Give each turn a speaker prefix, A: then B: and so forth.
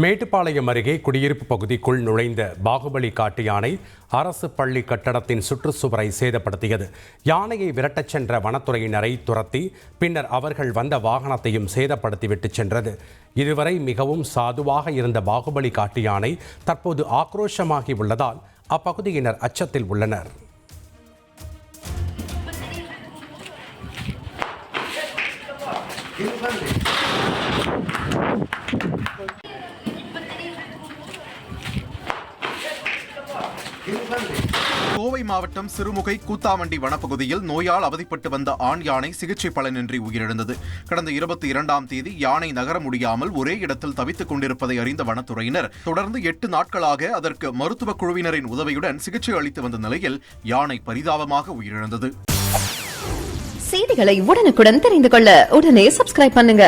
A: மேட்டுப்பாளையம் அருகே குடியிருப்பு பகுதிக்குள் நுழைந்த பாகுபலி காட்டு யானை அரசு பள்ளி கட்டடத்தின் சுற்றுச்சுவரை சேதப்படுத்தியது. யானையை விரட்டச் சென்ற வனத்துறையினரை துரத்தி பின்னர் அவர்கள் வந்த வாகனத்தையும் சேதப்படுத்திவிட்டு சென்றது. இதுவரை மிகவும் சாதுவாக இருந்த பாகுபலி காட்டு யானை தற்போது ஆக்ரோஷமாகி உள்ளதால் அப்பகுதியினர் அச்சத்தில் உள்ளனர்.
B: கோவை மாவட்டம் சிறுமுகை கூத்தாமண்டி வனப்பகுதியில் நோயால் அவதிப்பட்டு வந்த ஆண் யானை சிகிச்சை பலனின்றி உயிரிழந்தது. கடந்த 22ஆம் தேதி யானை நகர முடியாமல் ஒரே இடத்தில் தவித்துக் கொண்டிருப்பதை அறிந்த வனத்துறையினர் தொடர்ந்து 8 நாட்களாக அதற்கு மருத்துவ குழுவினரின் உதவியுடன் சிகிச்சை அளித்து வந்த நிலையில் யானை பரிதாபமாக உயிரிழந்தது.
C: செய்திகளை உடனுக்குடன் தெரிந்து கொள்ள உடனே சப்ஸ்கிரைப் பண்ணுங்க.